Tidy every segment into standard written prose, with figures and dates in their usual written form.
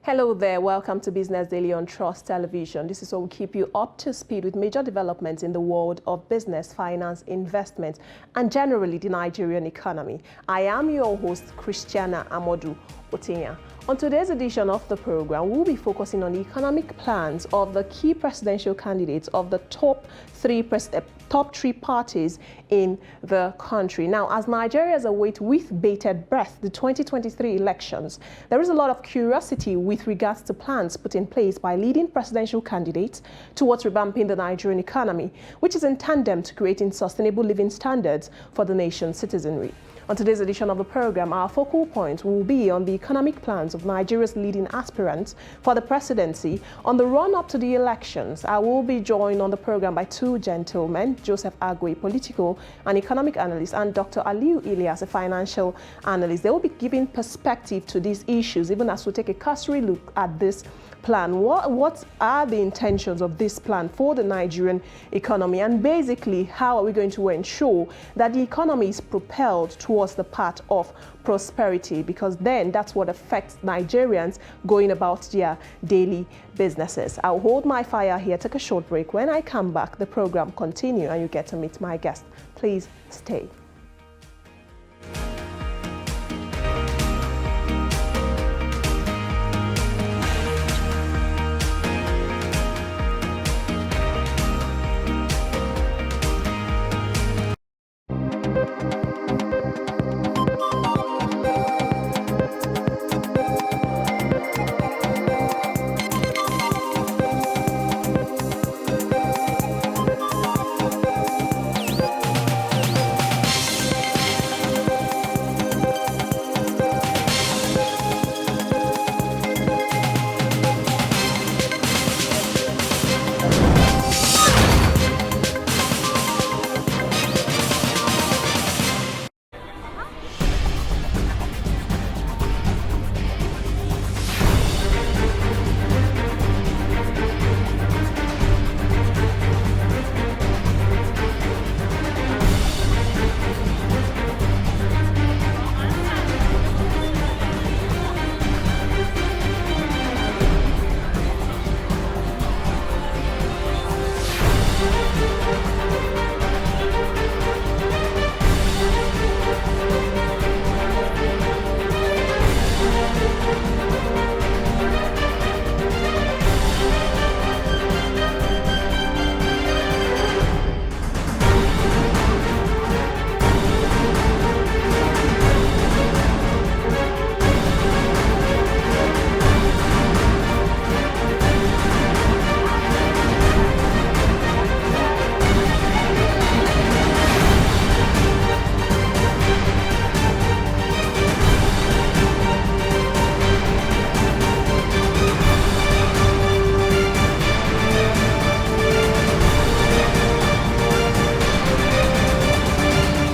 Hello there, welcome to Business Daily on Trust Television. This is where we keep you up to speed with major developments in the world of business, finance, investment, and generally the Nigerian economy. I am your host, Christiana Amodu Otinya. On today's edition of the program, we'll be focusing on the economic plans of the key presidential candidates of the top three parties in the country. Now, as Nigerians await with bated breath the 2023 elections, there is a lot of curiosity with regards to plans put in place by leading presidential candidates towards revamping the Nigerian economy, which is in tandem to creating sustainable living standards for the nation's citizenry. On today's edition of the program, our focal point will be on the economic plans of Nigeria's leading aspirants for the presidency on the run-up to the elections. I will be joined on the program by two gentlemen, Joseph Agwe, political and economic analyst, and Dr. Aliu Ilyas, a financial analyst. They will be giving perspective to these issues, even as we take a cursory look at this plan. What are the intentions of this plan for the Nigerian economy, and basically how are we going to ensure that the economy is propelled towards the path of prosperity, because then that's what affects Nigerians going about their daily businesses. I'll hold my fire here, take a short break. When I come back, the program continue and you get to meet my guest. Please stay.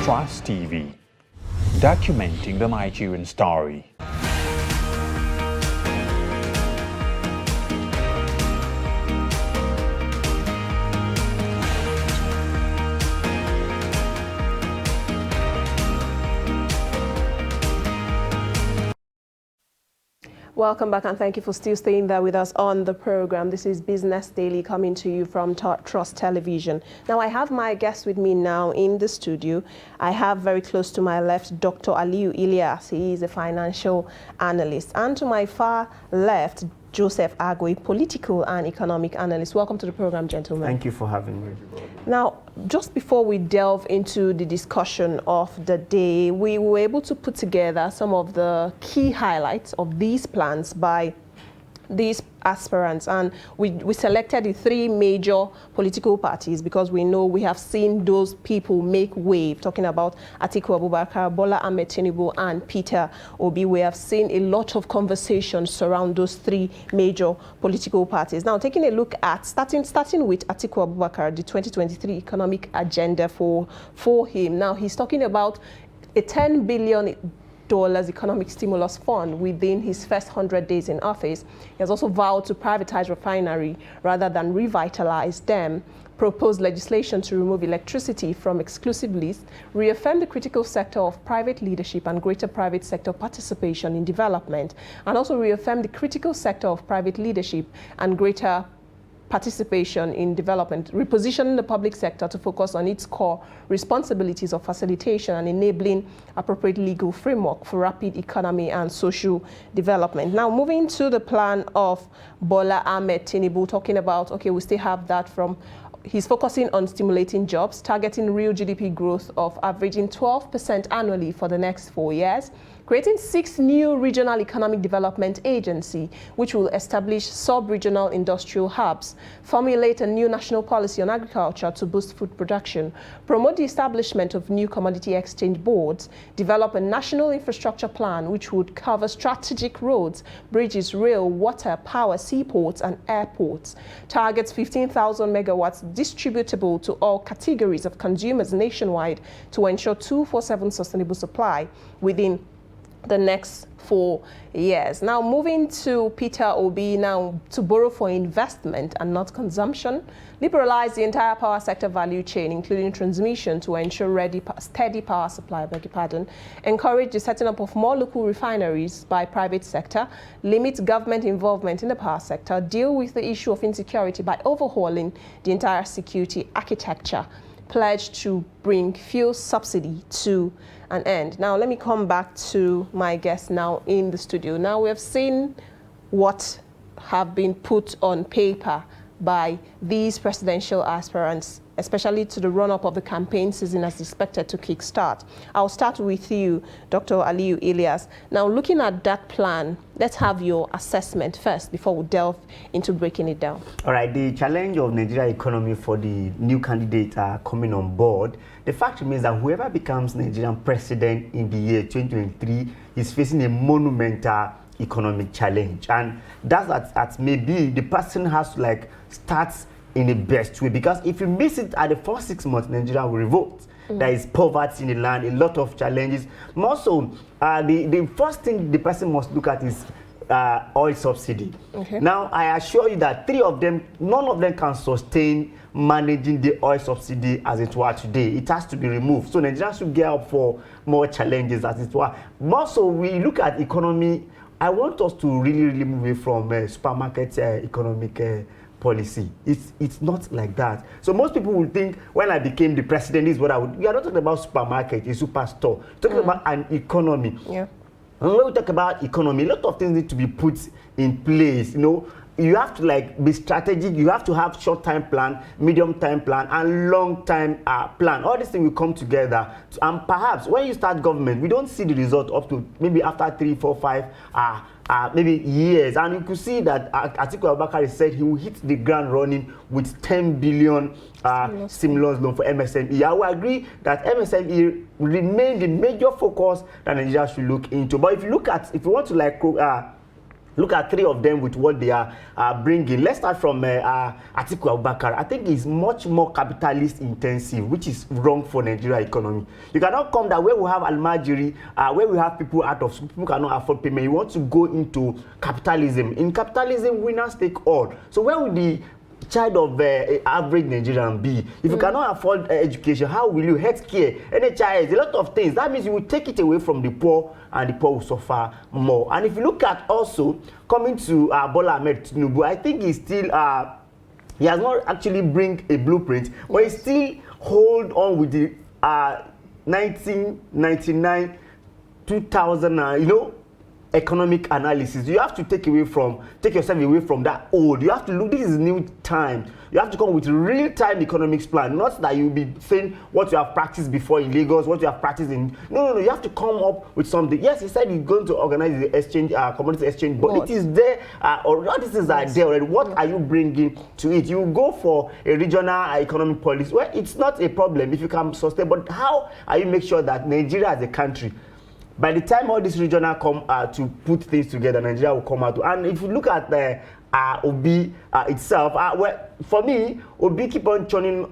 Trust TV, documenting the Nigerian story. Welcome back, and thank you for still staying there with us on the program. This is Business Daily coming to you from Trust Television. Now, I have my guest with me now in the studio. I have very close to my left Dr. Aliu Ilyas. He is a financial analyst. And to my far left, Joseph Agwe, political and economic analyst. Welcome to the program, gentlemen. Thank you for having me. Now, just before we delve into the discussion of the day, we were able to put together some of the key highlights of these plans by these aspirants, and we selected the three major political parties because we know we have seen those people make wave, talking about Atiku Abubakar, Bola Ahmed Tinubu, and Peter Obi. We have seen a lot of conversations surround those three major political parties. Now, taking a look at starting with Atiku Abubakar, the 2023 economic agenda for him. Now, he's talking about a 10 billion economic stimulus fund within his first 100 days in office. He has also vowed to privatize refinery rather than revitalize them, proposed legislation to remove electricity from exclusive list, reaffirm the critical sector of private leadership and greater private sector participation in development, and also reaffirm the critical sector of private leadership and greater participation in development, repositioning the public sector to focus on its core responsibilities of facilitation and enabling appropriate legal framework for rapid economy and social development. Now, moving to the plan of Bola Ahmed Tinubu, talking about, okay, we still have that from, he's focusing on stimulating jobs, targeting real GDP growth of averaging 12% annually for the next 4 years, creating 6 new regional economic development agencies, which will establish sub-regional industrial hubs, formulate a new national policy on agriculture to boost food production, promote the establishment of new commodity exchange boards, develop a national infrastructure plan which would cover strategic roads, bridges, rail, water, power, seaports and airports, targets 15,000 megawatts distributable to all categories of consumers nationwide to ensure 24/7 sustainable supply within the next 4 years. Now, moving to Peter Obi, now to borrow for investment and not consumption, liberalize the entire power sector value chain, including transmission, to ensure steady power supply, encourage the setting up of more local refineries by private sector, limit government involvement in the power sector, deal with the issue of insecurity by overhauling the entire security architecture, pledge to bring fuel subsidy to an end. Now, let me come back to my guest now in the studio. Now, we have seen what have been put on paper by these presidential aspirants, especially to the run-up of the campaign season as expected to kickstart. I'll start with you, Dr. Aliyu Ilyas. Now, looking at that plan, let's have your assessment first before we delve into breaking it down. All right, the challenge of Nigeria economy for the new candidate coming on board, the fact remains that whoever becomes Nigerian president in the year 2023 is facing a monumental economic challenge. And that's at maybe the person has to start in the best way, because if you miss it at the first 6 months, Nigeria will revolt. There is poverty in the land, a lot of challenges. More so, the first thing the person must look at is oil subsidy. Okay. Now, I assure you that 3 of them, none of them can sustain managing the oil subsidy as it were today. It has to be removed. So Nigeria should gear up for more challenges as it were. More so, we look at economy. I want us to really move away from supermarket economic policy. It's not like that. So most people will think when I became the president, this is what I would. We are not talking about supermarket, a superstore. We're talking about an economy. Yeah. And when we talk about economy, a lot of things need to be put in place. You know, you have to be strategic. You have to have short-time plan, medium-time plan, and long-time plan. All these things will come together. And perhaps when you start government, we don't see the result up to maybe after 3, 4, 5 maybe years. And you could see that Atiku Abubakar said he will hit the ground running with 10 billion stimulus loan for MSME. I will agree that MSME remain the major focus that Nigeria should look into. But if you want to look at 3 of them with what they are bringing. Let's start from Atiku Abubakar. I think it's much more capitalist intensive, which is wrong for Nigeria economy. You cannot come that where we have Almajiri, where we have people out of school, people cannot afford payment. You want to go into capitalism. In capitalism, winners take all. So where would the child of average Nigerian be? If you cannot afford education, how will you? Healthcare, NHIS, a lot of things. That means you will take it away from the poor, and the poor will suffer more. And if you look at also coming to Bola Ahmed Tinubu, I think he still he has not actually bring a blueprint, but he still hold on with the 1999, 2000, economic analysis. You have to take yourself away from that old. You have to look, this is new time. You have to come with real-time economics plan, not that you'll be saying what you have practiced before in Lagos, what you have practiced in. No. You have to come up with something. Yes, he said he's going to organize the exchange, commodity exchange, but it is there. All these things are there already. What are you bringing to it? You go for a regional economic policy. Well, it's not a problem if you can sustain, but how are you make sure that Nigeria as a country, by the time all these regional come to put things together, Nigeria will come out. And if you look at the Obi itself, well, for me, Obi keep on churning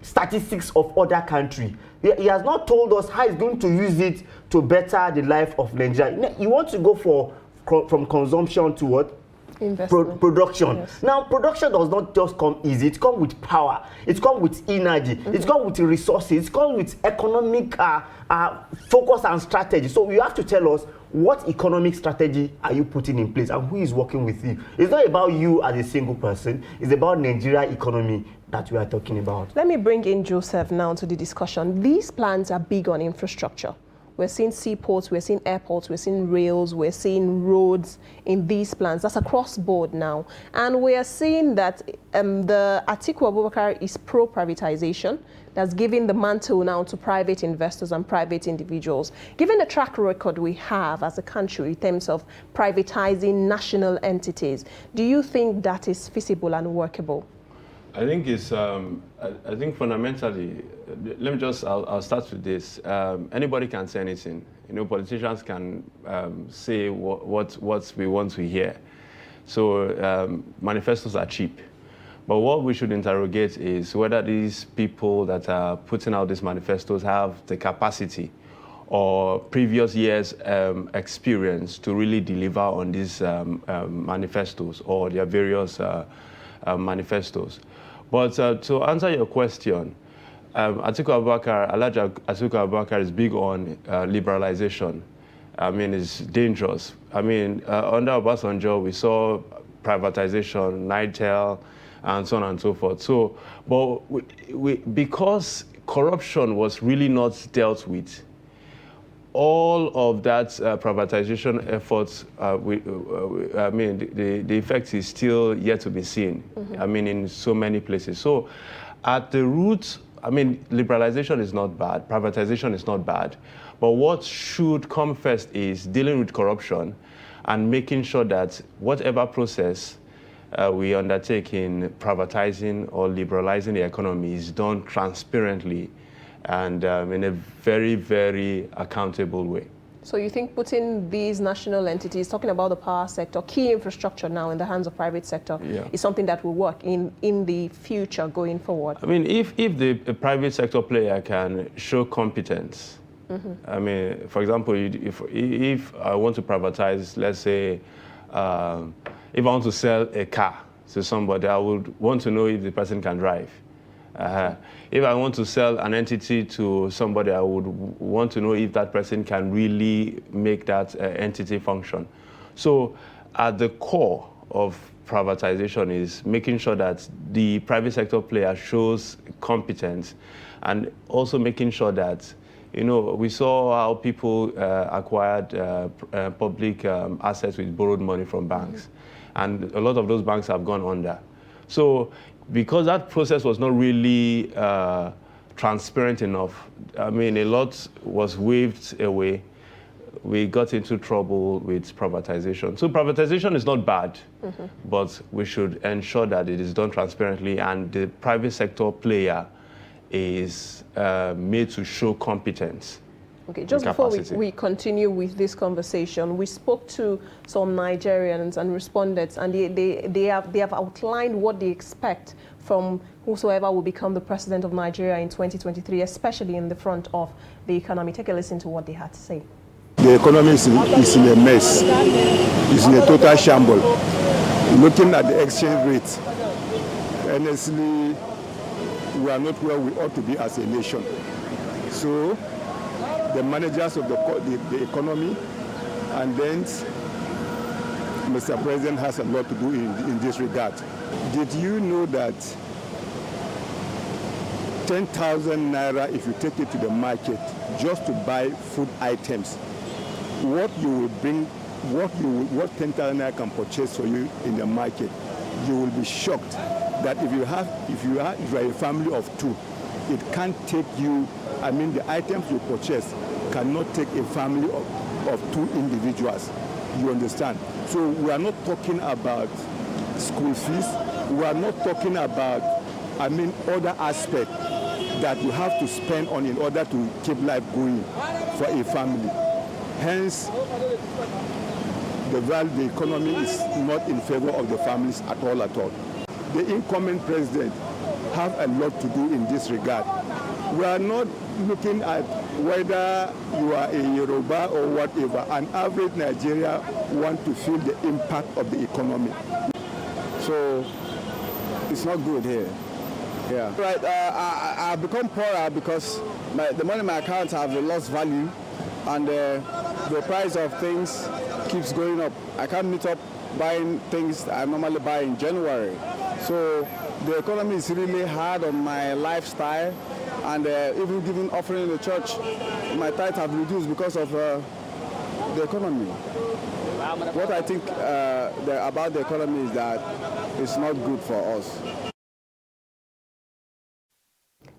statistics of other countries. He has not told us how he's going to use it to better the life of Nigeria. You want to go from consumption to what? Production. Yes. Now, production does not just come easy. It comes with power. It comes with energy. It comes with resources. It comes with economic focus and strategy. So you have to tell us, what economic strategy are you putting in place and who is working with you? It's not about you as a single person. It's about Nigeria economy that we are talking about. Let me bring in Joseph now to the discussion. These plans are big on infrastructure. We're seeing seaports, we're seeing airports, we're seeing rails, we're seeing roads in these plans. That's across board now. And we are seeing that the Atiku Abubakar is pro-privatization. That's giving the mantle now to private investors and private individuals. Given the track record we have as a country in terms of privatizing national entities, do you think that is feasible and workable? I think it's, I think fundamentally, I'll start with this. Anybody can say anything. You know, politicians can say what we want to hear. So manifestos are cheap. But what we should interrogate is whether these people that are putting out these manifestos have the capacity or previous years' experience to really deliver on these manifestos or their various manifestos. But to answer your question, Atiku Abubakar is big on liberalization. I mean, it's dangerous. I mean, under Obasanjo, we saw privatization, Nitel, and so on and so forth. So, but because corruption was really not dealt with, all of that privatization efforts, I mean, the effect is still yet to be seen. I mean, in so many places. So at the root, I mean, liberalization is not bad, privatization is not bad, but what should come first is dealing with corruption and making sure that whatever process we undertake in privatizing or liberalizing the economy is done transparently and in a very, very accountable way. So you think putting these national entities, talking about the power sector, key infrastructure now in the hands of private sector, is something that will work in the future going forward? I mean, if the private sector player can show competence, I mean, for example, if I want to privatize, let's say, if I want to sell a car to somebody, I would want to know if the person can drive. If I want to sell an entity to somebody, I would want to know if that person can really make that entity function. So at the core of privatization is making sure that the private sector player shows competence and also making sure that, you know, we saw how people acquired public assets with borrowed money from banks. And a lot of those banks have gone under. So because that process was not really transparent enough, I mean, a lot was waved away. We got into trouble with privatization. So privatization is not bad, but we should ensure that it is done transparently and the private sector player is made to show competence. Okay, just before we continue with this conversation, we spoke to some Nigerians and respondents, and they have outlined what they expect from whosoever will become the president of Nigeria in 2023, especially in the front of the economy. Take a listen to what they had to say. The economy is in a mess. It's in a total shamble. Looking at the exchange rate, honestly, we are not where we ought to be as a nation. So the managers of the economy, and then Mr. President has a lot to do in this regard. Did you know that 10,000 naira, if you take it to the market just to buy food items, what 10,000 naira can purchase for you in the market, you will be shocked that if you are a family of two, it can't take you, I mean, the items you purchase cannot take a family of two individuals. You understand? So we are not talking about school fees. We are not talking about, I mean, other aspects that you have to spend on in order to keep life going for a family. Hence, the economy is not in favor of the families at all. The incoming president have a lot to do in this regard. We are not looking at whether you are a Yoruba or whatever, an average Nigerian want to feel the impact of the economy. So it's not good here. Yeah. Right. I've become poorer because the money in my account have lost value, and the price of things keeps going up. I can't meet up buying things I normally buy in January. So the economy is really hard on my lifestyle, and even giving offering in the church, my tithes have reduced because of the economy. What I think about the economy is that it's not good for us.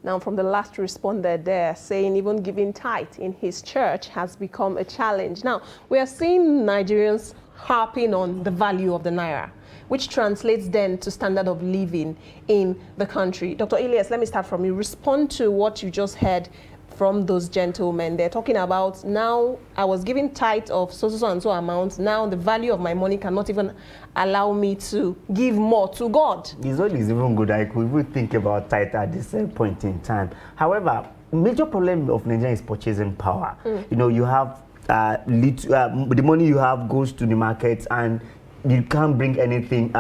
Now, from the last responder there, saying even giving tithe in his church has become a challenge. Now, we are seeing Nigerians harping on the value of the naira, which translates then to standard of living in the country. Dr. Elias, let me start from you. Respond to what you just heard from those gentlemen. They're talking about, now I was giving tithe of so and so amount. Now the value of my money cannot even allow me to give more to God. It's always even good. I could even think about tithe at this point in time. However, major problem of Nigeria is purchasing power. You know, you have the money you have goes to the market, and you can't bring anything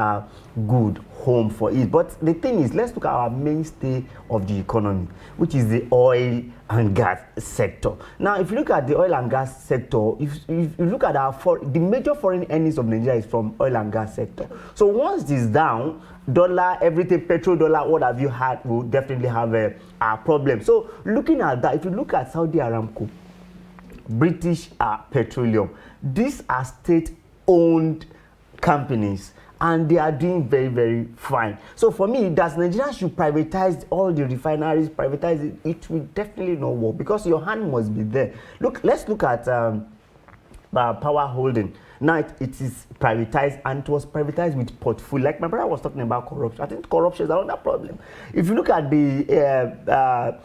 good home for it. But the thing is, let's look at our mainstay of the economy, which is the oil and gas sector. Now, if you look at the oil and gas sector, if you look at the major foreign earnings of Nigeria is from oil and gas sector. So once this is down, dollar, everything, petrol, dollar, what have you had, will definitely have a problem. So looking at that, if you look at Saudi Aramco, British Petroleum, these are state-owned companies, and they are doing very, very fine. So for me, does Nigeria should privatize all the refineries, privatize it? It will definitely not work, because your hand must be there. Look, let's look at power holding. Now it is privatized, and it was privatized with portfolio. Like my brother was talking about corruption. I think corruption is another problem. If you look at the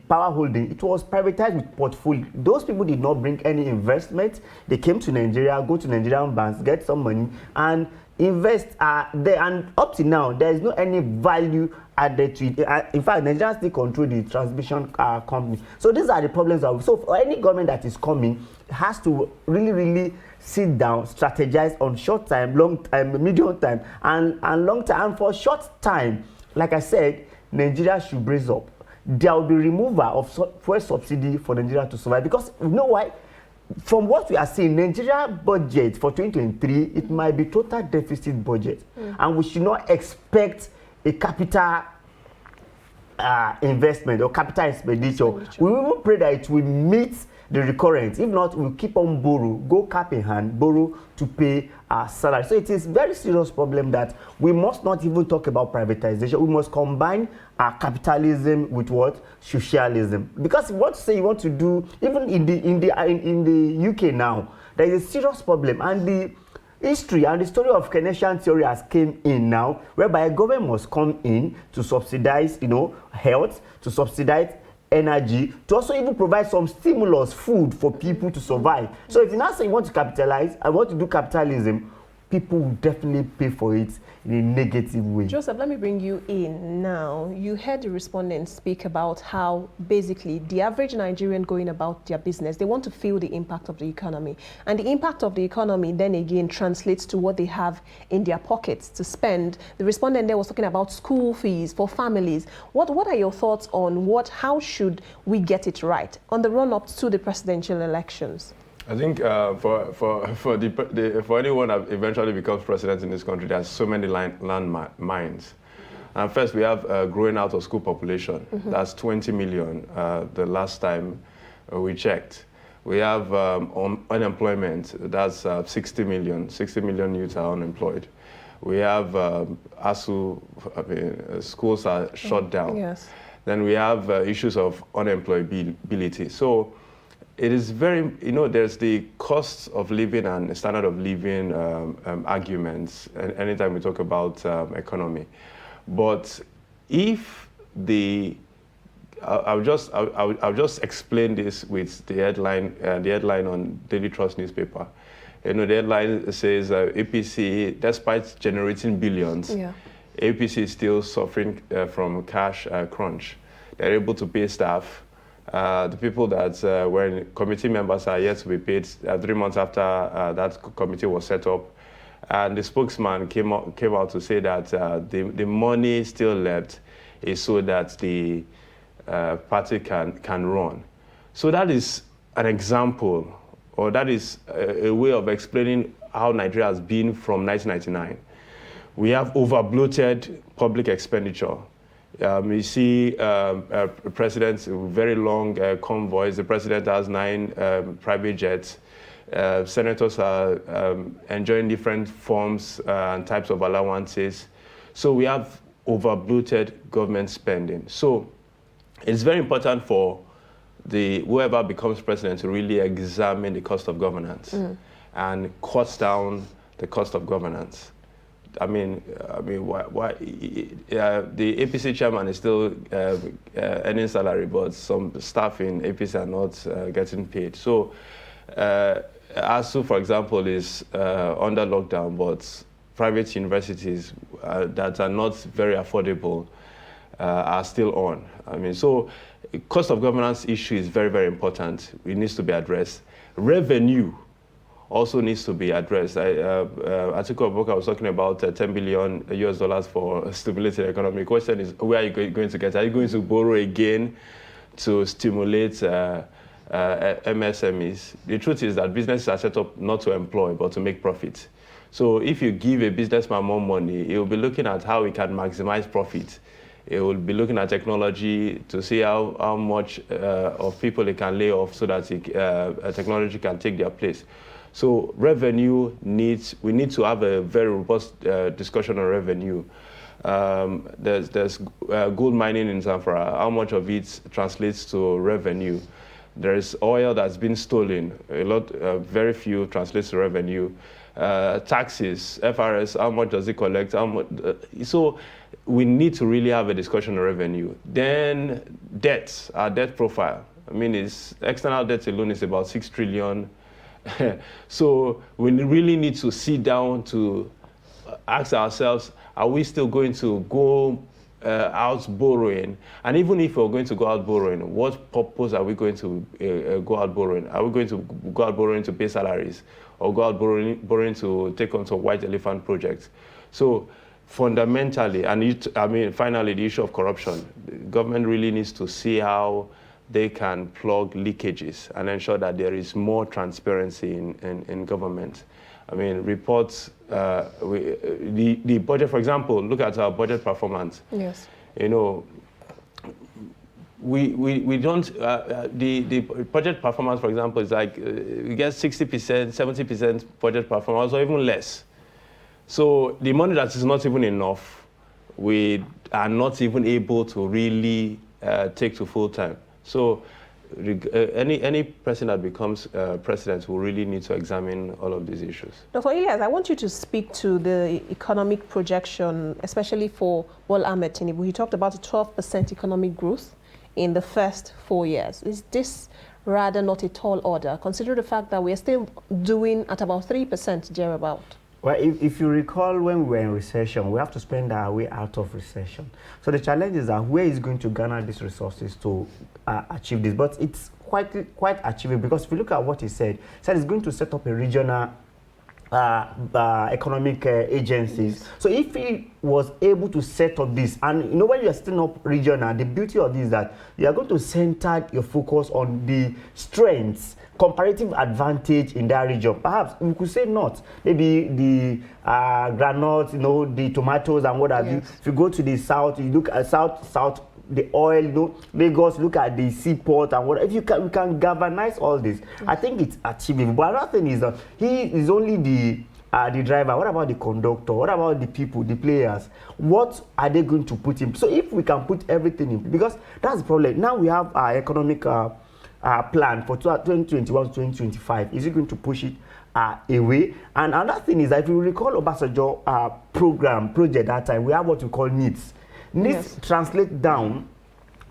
power holding, it was privatized with portfolio. Those people did not bring any investment. They came to Nigeria, go to Nigerian banks, get some money, and invest there. And up to now, there is no any value added to it. In fact, Nigeria still control the transmission company. So these are the problems. So for any government that is coming, has to really, really sit down, strategize on short time, long time, medium time, and long time. And for short time, like I said, Nigeria should brace up. There will be removal of fuel subsidy for Nigeria to survive, because you know why? From what we are seeing, Nigeria budget for 2023, it might be total deficit budget, and we should not expect a capital investment or capital expenditure. We will pray that it will meet the recurrence. If not, we'll keep on go cap in hand, borrow to pay our salary. So it is very serious problem that we must not even talk about privatization. We must combine capitalism with what? Socialism. Because what say you want to do, even in the UK now, there is a serious problem, and the history and the story of Keynesian theory has came in now, whereby a government must come in to subsidize, health, to subsidize energy, to also even provide some stimulus, food for people to survive. So if you now say you want to capitalize, I want to do capitalism, people will definitely pay for it in a negative way. Joseph, let me bring you in now. You heard the respondents speak about how basically the average Nigerian going about their business, they want to feel the impact of the economy. And the impact of the economy then again translates to what they have in their pockets to spend. The respondent there was talking about school fees for families. What are your thoughts on how should we get it right on the run-up to the presidential elections? I think for anyone that eventually becomes president in this country, there's so many landmines. And first, we have growing out of school population. That's 20 million the last time we checked. We have unemployment. That's 60 million. 60 million youths are unemployed. We have schools are shut down. Yes. Then we have issues of unemployability. So it is very, there's the cost of living and standard of living arguments anytime we talk about economy. But if I'll just explain this with the headline on Daily Trust newspaper. The headline says APC, despite generating billions, APC is still suffering from cash crunch. They're able to pay staff The people that were committee members are yet to be paid 3 months after that committee was set up. And the spokesman came out to say that the money still left is so that the party can run. So that is an example, or that is a way of explaining how Nigeria has been from 1999. We have over-bloated public expenditure. You see presidents with very long convoys. The president has 9 private jets. Senators are enjoying different forms and types of allowances. So we have over-bloated government spending. So it's very important for whoever becomes president to really examine the cost of governance and cut down the cost of governance. I mean, why the APC chairman is still earning salary, but some staff in APC are not getting paid. So ASU, for example, is under lockdown, but private universities that are not very affordable are still on. I mean, so cost of governance issue is very, very important. It needs to be addressed. Revenue also needs to be addressed. Atiku Abubakar was talking about $10 billion US for stimulating the economy. The question is, where are you going to get? Are you going to borrow again to stimulate MSMEs? The truth is that businesses are set up not to employ, but to make profit. So if you give a businessman more money, he will be looking at how he can maximize profit. He will be looking at technology to see how much of people he can lay off so that technology can take their place. So revenue we need to have a very robust discussion on revenue. There's gold mining in Zamfara. How much of it translates to revenue? There is oil that's been stolen. Very few translates to revenue. Taxes, FRS, how much does it collect? How much, so we need to really have a discussion on revenue. Then debts, our debt profile. I mean, external debt alone is about 6 trillion. So we really need to sit down to ask ourselves, are we still going to go out borrowing? And even if we're going to go out borrowing, what purpose are we going to go out borrowing? Are we going to go out borrowing to pay salaries, or go out borrowing to take on some white elephant projects? So fundamentally, finally, the issue of corruption. The government really needs to see how they can plug leakages and ensure that there is more transparency in government. I mean, reports, the budget, for example, look at our budget performance. Yes. You know, we don't, the budget performance, for example, is like, we get 60%, 70% budget performance, or even less. So the money that is not even enough, we are not even able to really take to full time. So any person that becomes president will really need to examine all of these issues. Dr. Elias, I want you to speak to the economic projection, especially for Bola Ahmed Tinubu. He talked about a 12% economic growth in the first 4 years. Is this rather not a tall order, considering the fact that we are still doing at about 3% thereabout? Well, if you recall, when we were in recession, we have to spend our way out of recession. So the challenge is that where is going to garner these resources to achieve this? But it's quite achievable, because if you look at what he said it's going to set up a regional economic agencies. So if he was able to set up this, and you know, when you are setting up regional, the beauty of this is that you are going to center your focus on the strengths, comparative advantage in that region. Perhaps we could say not. Maybe the granules, you know, the tomatoes and what have you. If you go to the south, you look at south, the oil, you know, Lagos, look at the seaport and what. If we can galvanize all this, I think it's achievable. But another thing is that he is only the driver. What about the conductor? What about the people, the players? What are they going to put in? So if we can put everything in, because that's the problem. Now we have our economic plan for 2021 to 2025. Is it going to push it away? And another thing is that if you recall Obasanjo project that time, we have what we call needs. Needs translate down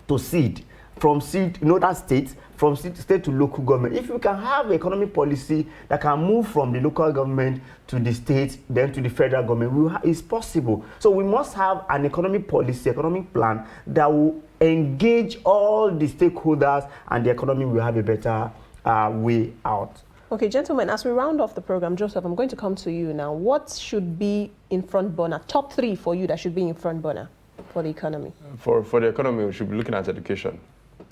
to seed. From seed, you know, that state, from state to local government. If we can have economic policy that can move from the local government to the state, then to the federal government, it's possible. So we must have an economic policy, economic plan that will engage all the stakeholders, and the economy will have a better way out. Okay, gentlemen, as we round off the program, Joseph, I'm going to come to you now. What should be in front burner? Top 3 for you that should be in front burner for the economy? For the economy, we should be looking at education.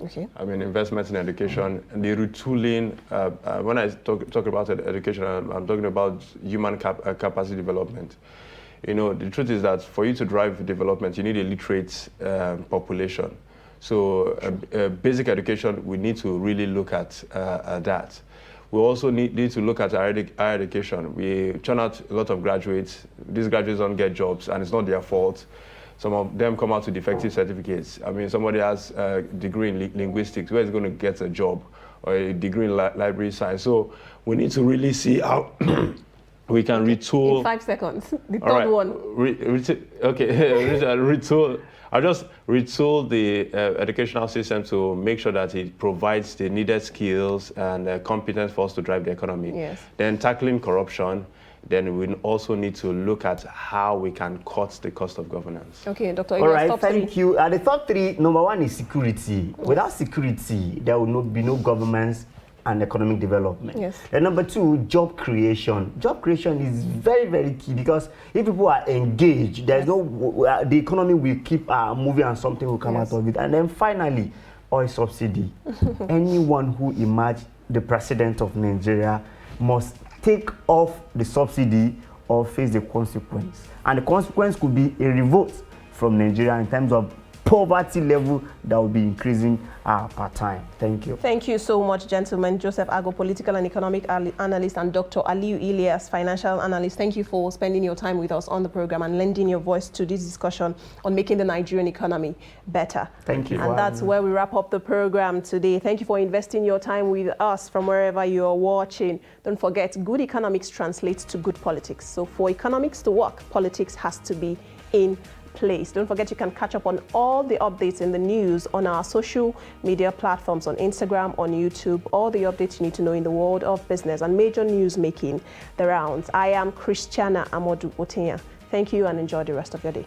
Okay. I mean, investments in education and the retooling. When I talk about education, I'm talking about human capacity development. You know, the truth is that for you to drive development, you need a literate population. So basic education, we need to really look at that. We also need to look at higher education. We churn out a lot of graduates. These graduates don't get jobs, and it's not their fault. Some of them come out with defective certificates. I mean, somebody has a degree in linguistics. Where is going to get a job? Or a degree in library science? So we need to really see how we can retool. In 5 seconds, the All right. third one. Retool. I'll just retool the educational system to make sure that it provides the needed skills and competence for us to drive the economy. Yes. Then tackling corruption. Then we also need to look at how we can cut the cost of governance. Okay, Dr. All right, top thank 3. you. The top 3, number 1 is security. Without security, there will be no governance and economic development. Yes. And number 2, job creation. Job creation is very, very key, because if people are engaged, there's no the economy will keep moving and something will come out of it. And then finally, oil subsidy. Anyone who emerged the president of Nigeria must take off the subsidy or face the consequence. And the consequence could be a revolt from Nigeria in terms of poverty level that will be increasing per time. Thank you. Thank you so much, gentlemen. Joseph Ago, political and economic analyst, and Dr. Aliu Ilyas, financial analyst. Thank you for spending your time with us on the program and lending your voice to this discussion on making the Nigerian economy better. Thank you. And that's where we wrap up the program today. Thank you for investing your time with us from wherever you're watching. Don't forget, good economics translates to good politics. So for economics to work, politics has to be in place. Don't forget, you can catch up on all the updates in the news on our social media platforms, on Instagram, on YouTube, all the updates you need to know in the world of business and major news making the rounds. I am Christiana Amodu Otinya. Thank you and enjoy the rest of your day.